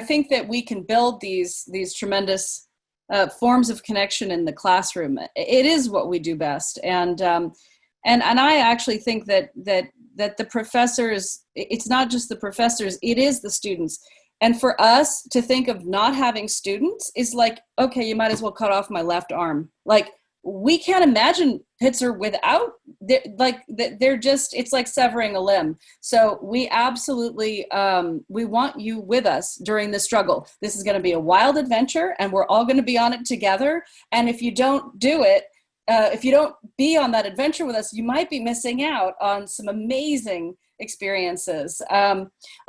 think that we can build these tremendous forms of connection in the classroom. It is what we do best, and I actually think that the professors, it's not just the professors, it is the students. And for us to think of not having students is like, okay, you might as well cut off my left arm. Like, we can't imagine Pitzer without, they're just, it's like severing a limb. So we absolutely, we want you with us during the struggle. This is going to be a wild adventure, and we're all going to be on it together. And if you don't do it, if you don't be on that adventure with us, you might be missing out on some amazing experiences.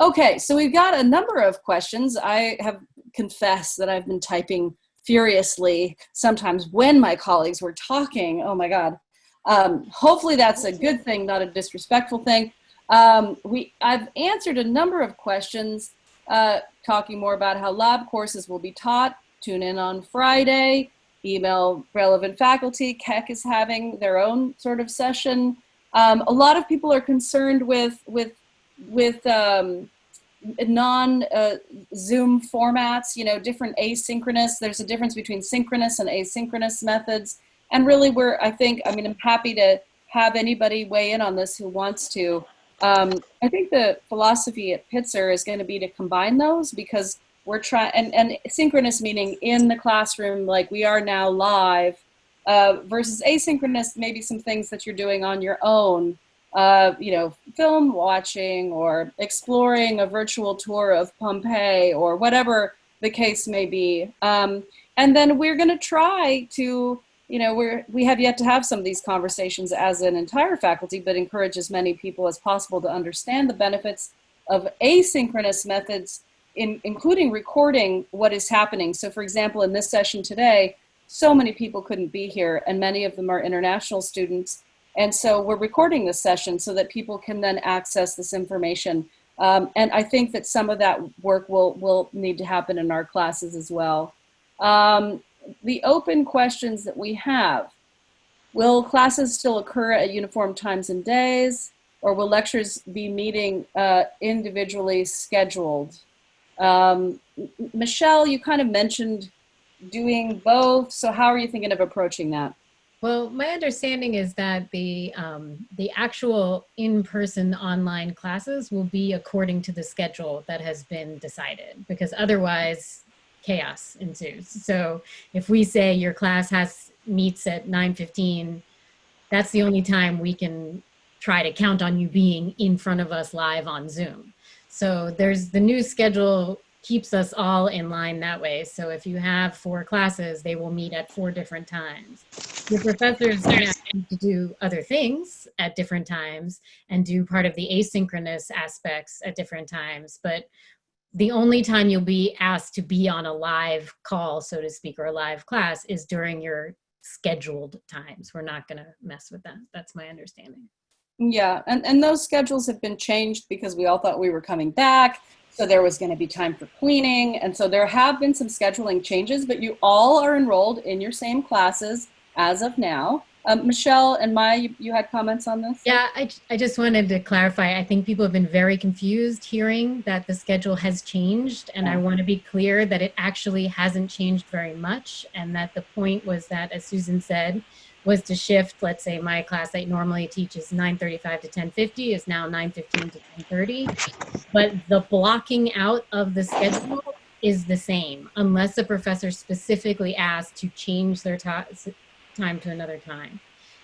Okay, so we've got a number of questions. I have confessed that I've been typing furiously sometimes when my colleagues were talking. Oh my God. Hopefully that's a good thing, not a disrespectful thing. I've answered a number of questions talking more about how lab courses will be taught. Tune in on Friday. Email relevant faculty. Keck is having their own sort of session. A lot of people are concerned with non-Zoom formats, you know, different asynchronous. There's a difference between synchronous and asynchronous methods. And really I'm happy to have anybody weigh in on this who wants to. I think the philosophy at Pitzer is going to be to combine those, because we're trying, and synchronous meaning in the classroom, like we are now live, versus asynchronous, maybe some things that you're doing on your own, you know, film watching or exploring a virtual tour of Pompeii or whatever the case may be. And then we're going to try to, we have yet to have some of these conversations as an entire faculty, but encourage as many people as possible to understand the benefits of asynchronous methods, including recording what is happening. So for example, in this session today, so many people couldn't be here, and many of them are international students. And so we're recording this session so that people can then access this information. And I think that some of that work will need to happen in our classes as well. The open questions that we have: will classes still occur at uniform times and days, or will lectures be meeting individually scheduled? Michelle, you kind of mentioned doing both. So how are you thinking of approaching that? Well, my understanding is that the actual in-person online classes will be according to the schedule that has been decided, because otherwise chaos ensues. So if we say your class meets at 9:15, that's the only time we can try to count on you being in front of us live on Zoom. So there's the new schedule keeps us all in line that way. So if you have 4 classes, they will meet at 4 different times. Your professors have to do other things at different times and do part of the asynchronous aspects at different times. But the only time you'll be asked to be on a live call, so to speak, or a live class is during your scheduled times. We're not going to mess with that. That's my understanding. Yeah, and those schedules have been changed because we all thought we were coming back. So there was going to be time for cleaning. And so there have been some scheduling changes, but you all are enrolled in your same classes as of now. Michelle and Maya, you had comments on this? Yeah, I just wanted to clarify. I think people have been very confused hearing that the schedule has changed. And I want to be clear that it actually hasn't changed very much. And that the point was that, as Susan said, was to shift, let's say my class I normally teach is 9:35 to 10:50 is now 9:15 to 10:30. But the blocking out of the schedule is the same, unless the professor specifically asked to change their time to another time.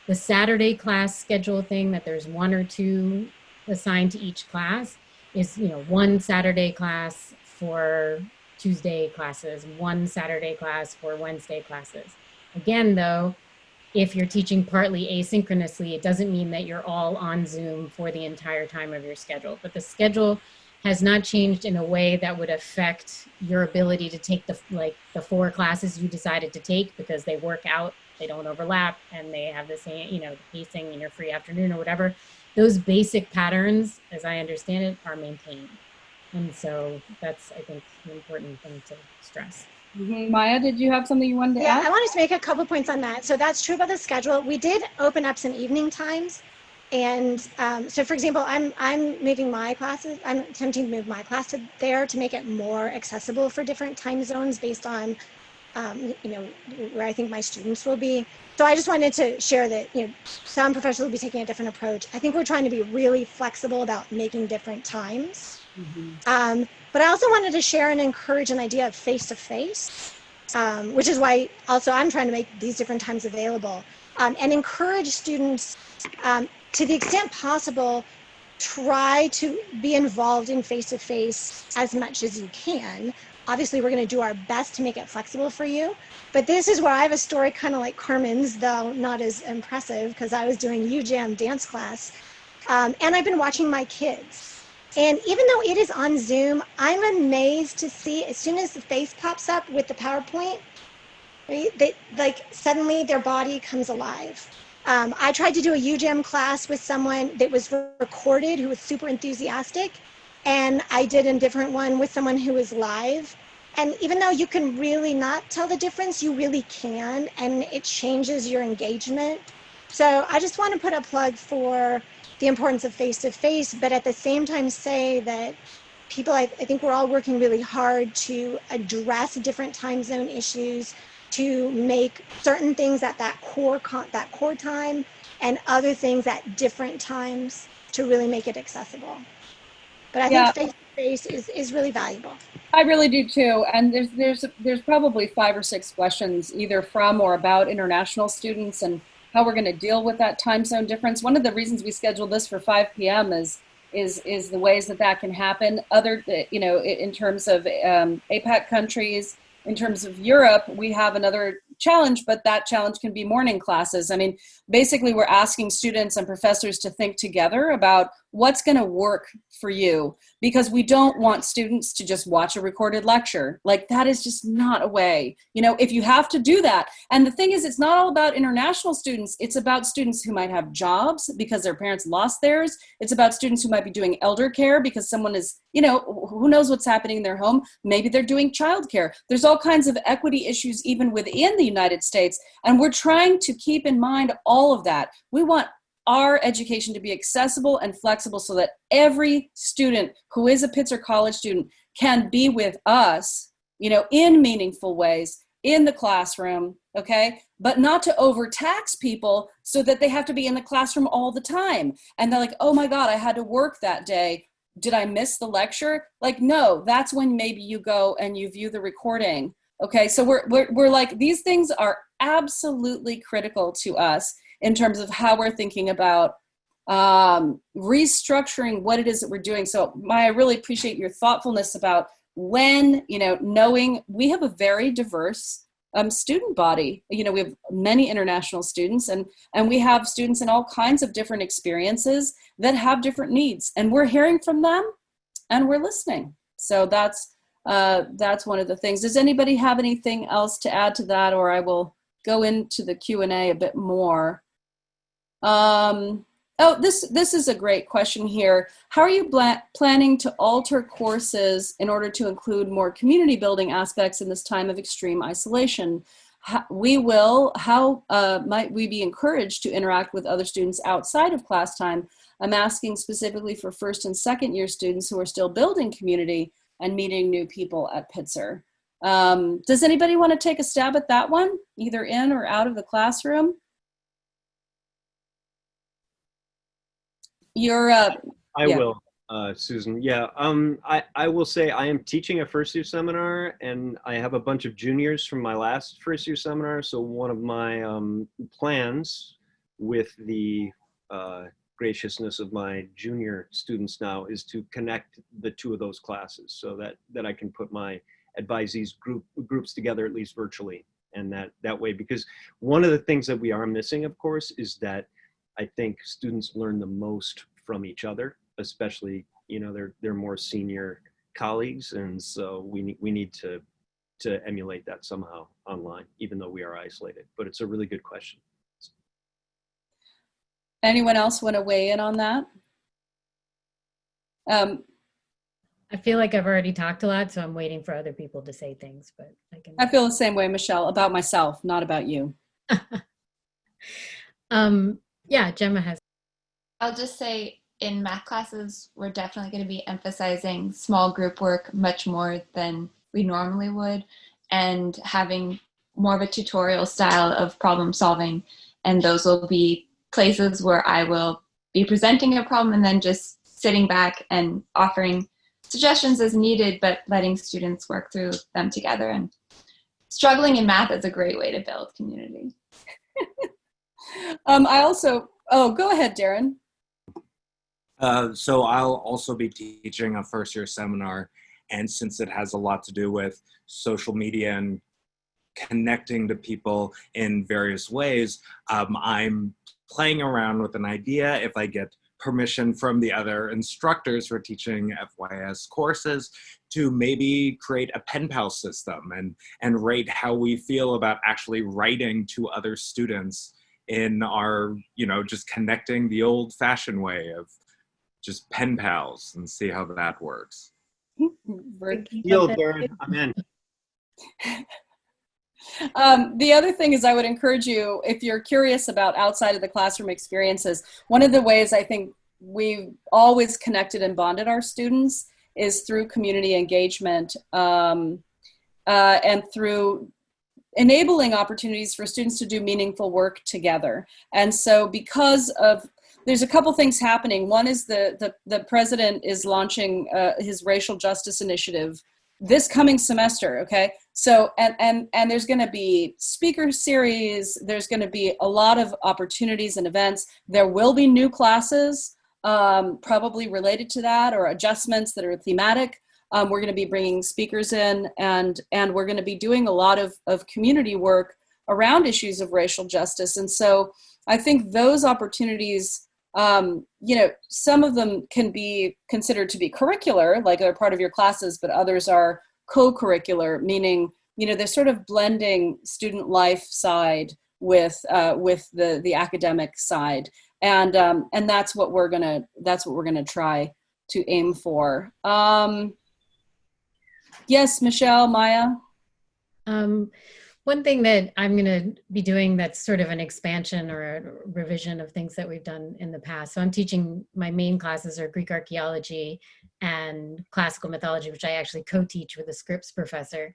The Saturday class schedule thing, that there's 1 or 2 assigned to each class, is 1 Saturday class for Tuesday classes, 1 Saturday class for Wednesday classes. Again, though, if you're teaching partly asynchronously, it doesn't mean that you're all on Zoom for the entire time of your schedule. But the schedule has not changed in a way that would affect your ability to take the 4 classes you decided to take, because they work out, they don't overlap, and they have the same, the pacing in your free afternoon or whatever. Those basic patterns, as I understand it, are maintained. And so that's, I think, an important thing to stress. Maya, did you have something you wanted to add? I wanted to make a couple points on that. So that's true about the schedule. We did open up some evening times. And so for example, I'm moving my classes, I'm attempting to move my class to there to make it more accessible for different time zones based on, where I think my students will be. So I just wanted to share that, some professors will be taking a different approach. I think we're trying to be really flexible about making different times. But I also wanted to share and encourage an idea of face-to-face, which is why also I'm trying to make these different times available, and encourage students to the extent possible, try to be involved in face-to-face as much as you can. Obviously, we're going to do our best to make it flexible for you. But this is where I have a story kind of like Carmen's, though not as impressive, because I was doing UJAM dance class, and I've been watching my kids. And even though it is on Zoom, I'm amazed to see as soon as the face pops up with the PowerPoint, right, suddenly their body comes alive. I tried to do a UJAM class with someone that was recorded who was super enthusiastic, and I did a different one with someone who was live. And even though you can really not tell the difference, you really can, and it changes your engagement. So I just want to put a plug for the importance of face-to-face, but at the same time say that people, I think we're all working really hard to address different time zone issues, to make certain things at that core time and other things at different times to really make it accessible. But I think face-to-face is really valuable. I really do too. And there's probably 5 or 6 questions either from or about international students and how we're going to deal with that time zone difference. One of the reasons we scheduled this for 5 p.m. is is the ways that that can happen. Other, in terms of APAC countries, in terms of Europe, we have another challenge, but that challenge can be morning classes. I mean, basically we're asking students and professors to think together about what's going to work for you, because we don't want students to just watch a recorded lecture. Like, that is just not a way, if you have to do that. And the thing is, it's not all about international students. It's about students who might have jobs because their parents lost theirs. It's about students who might be doing elder care because someone is, who knows what's happening in their home. Maybe they're doing childcare. There's all kinds of equity issues even within the United States. And we're trying to keep in mind all of that. We want our education to be accessible and flexible so that every student who is a Pitzer College student can be with us, in meaningful ways in the classroom, okay? But not to overtax people so that they have to be in the classroom all the time. And they're like, oh my God, I had to work that day. Did I miss the lecture? Like, no, that's when maybe you go and you view the recording. Okay, so we're like, these things are absolutely critical to us in terms of how we're thinking about restructuring what it is that we're doing. So Maya, I really appreciate your thoughtfulness about when, knowing we have a very diverse student body. We have many international students and we have students in all kinds of different experiences that have different needs, and we're hearing from them and we're listening. So that's one of the things. Does anybody have anything else to add to that, or I will go into the Q&A a bit more? This is a great question here. How are you planning to alter courses in order to include more community building aspects in this time of extreme isolation? How might we be encouraged to interact with other students outside of class time? I'm asking specifically for first and second year students who are still building community and meeting new people at Pitzer. Does anybody want to take a stab at that one, either in or out of the classroom? I will, Susan. Yeah, I will say I am teaching a first year seminar, and I have a bunch of juniors from my last first year seminar. So one of my plans, with the graciousness of my junior students now, is to connect the two of those classes so that I can put my advisees groups together, at least virtually, and that way, because one of the things that we are missing, of course, is that I think students learn the most from each other, especially, they're more senior colleagues. And so we need to emulate that somehow online, even though we are isolated. But it's a really good question. Anyone else want to weigh in on that? I feel like I've already talked a lot, so I'm waiting for other people to say things, but I feel the same way, Michelle, about myself, not about you. Yeah, Jemma has. I'll just say in math classes, we're definitely going to be emphasizing small group work much more than we normally would, and having more of a tutorial style of problem solving. And those will be places where I will be presenting a problem and then just sitting back and offering suggestions as needed, but letting students work through them together. And struggling in math is a great way to build community. Go ahead, Darren. So I'll also be teaching a first year seminar, and since it has a lot to do with social media and connecting to people in various ways, I'm playing around with an idea, if I get permission from the other instructors for teaching FYS courses, to maybe create a pen pal system and rate how we feel about actually writing to other students in our, just connecting the old fashioned way of just pen pals, and see how that works. Yo, Darren, I'm in. The other thing is, I would encourage you, if you're curious about outside of the classroom experiences, one of the ways I think we've always connected and bonded our students is through community engagement, and through enabling opportunities for students to do meaningful work together. And so there's a couple things happening. One is the president is launching his racial justice initiative this coming semester, okay? So, and there's gonna be speaker series, there's gonna be a lot of opportunities and events. There will be new classes. probably related to that, or adjustments that are thematic. We're going to be bringing speakers in, and we're going to be doing a lot of community work around issues of racial justice. And so I think those opportunities, you know, some of them can be considered to be curricular, like they're part of your classes, but others are co-curricular, meaning, you know, they're sort of blending student life side with the academic side, and that's what we're gonna try to aim for. Yes, Michelle, Maya. One thing that I'm going to be doing that's sort of an expansion or a revision of things that we've done in the past. So I'm teaching, my main classes are Greek archaeology and classical mythology, which I actually co-teach with a Scripps professor,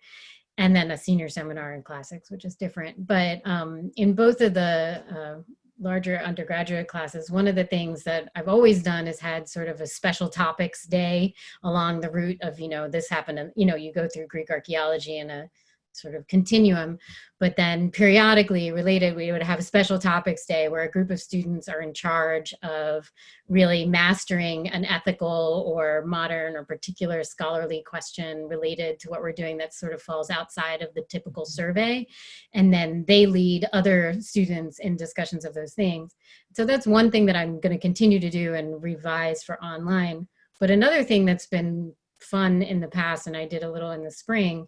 and then a senior seminar in classics, which is different. But in both of the larger undergraduate classes, one of the things that I've always done is had sort of a special topics day along the route of, you know, this happened, and, you know, you go through Greek archaeology in a sort of continuum, but then periodically related, we would have a special topics day where a group of students are in charge of really mastering an ethical or modern or particular scholarly question related to what we're doing that sort of falls outside of the typical survey. And then they lead other students in discussions of those things. So that's one thing that I'm going to continue to do and revise for online. But another thing that's been fun in the past, and I did a little in the spring,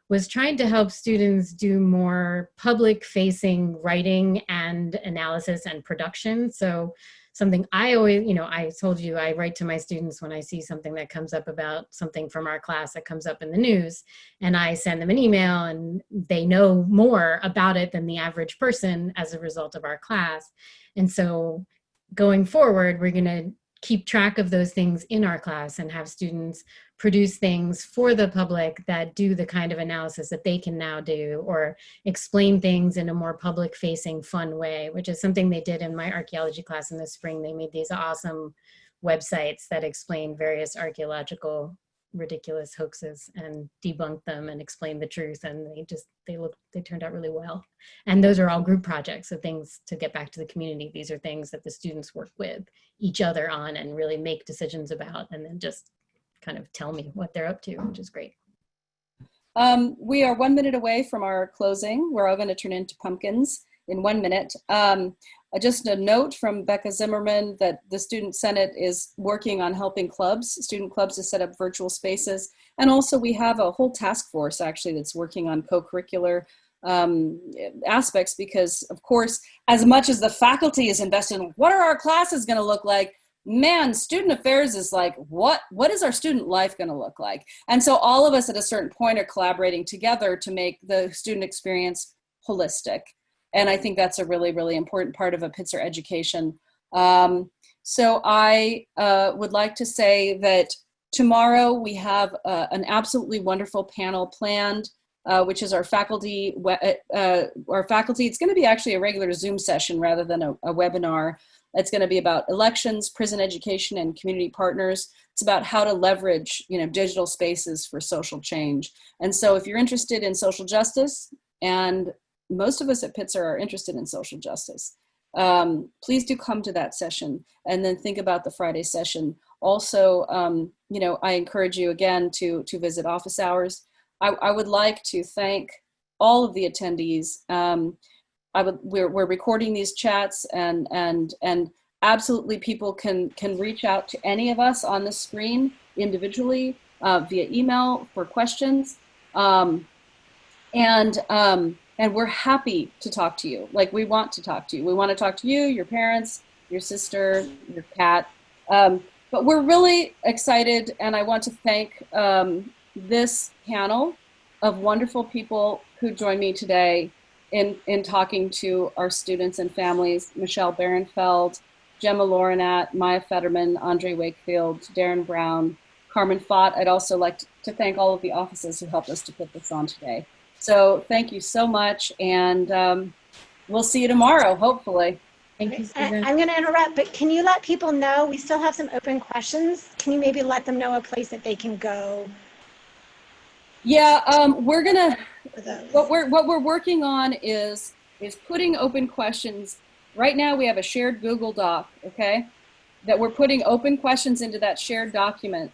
was trying to help students do more public-facing writing and analysis and production. So something I always, you know, I told you I write to my students when I see something that comes up about something from our class that comes up in the news, and I send them an email, and they know more about it than the average person as a result of our class. And so going forward, we're going to keep track of those things in our class and have students produce things for the public that do the kind of analysis that they can now do, or explain things in a more public facing fun way, which is something they did in my archaeology class in the spring. They made these awesome websites that explain various archaeological ridiculous hoaxes and debunked them and explained the truth, and they turned out really well. And those are all group projects, so things to get back to the community. These are things that the students work with each other on and really make decisions about, and then just kind of tell me what they're up to, which is great. We are 1 minute away from our closing. We're all going to turn into pumpkins in 1 minute. Just a note from Becca Zimmerman that the Student Senate is working on helping student clubs to set up virtual spaces. And also we have a whole task force actually that's working on co-curricular aspects, because of course, as much as the faculty is invested in what are our classes going to look like, man, student affairs is like, what is our student life going to look like? And so all of us at a certain point are collaborating together to make the student experience holistic. And I think that's a really, really important part of a Pitzer education. So I would like to say that tomorrow we have an absolutely wonderful panel planned, which is our faculty. It's going to be actually a regular Zoom session rather than a webinar. It's going to be about elections, prison education, and community partners. It's about how to leverage, digital spaces for social change. And so if you're interested in social justice, and most of us at Pitzer are interested in social justice, please do come to that session and then think about the Friday session. Also, I encourage you again to visit office hours. I would like to thank all of the attendees. We're recording these chats, and absolutely people can reach out to any of us on the screen individually via email for questions. And we're happy to talk to you. Like, we want to talk to you. We want to talk to you, your parents, your sister, your cat. But we're really excited, and I want to thank this panel of wonderful people who joined me today in talking to our students and families: Michelle Berenfeld, Jemma Lorenat, Maya Federman, Andre Wakefield, Darin Brown, Carmen Fought. I'd also like to thank all of the offices who helped us to put this on today. So thank you so much, and we'll see you tomorrow, hopefully. Thank you, Susan. I'm going to interrupt, but can you let people know, we still have some open questions. Can you maybe let them know a place that they can go? Yeah, we're gonna, what we're working on is putting open questions. Right now we have a shared Google Doc, okay? that we're putting open questions into that shared document.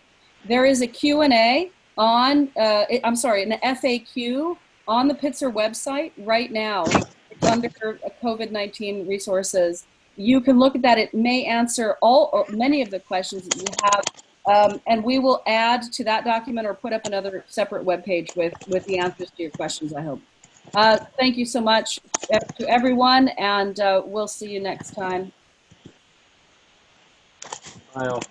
There is a Q&A on, I'm sorry, an FAQ on the Pitzer website right now. It's under COVID-19 resources. You can look at that. It may answer all or many of the questions that you have, and we will add to that document or put up another separate webpage with the answers to your questions, I hope. Thank you so much to everyone, and we'll see you next time. Bye all.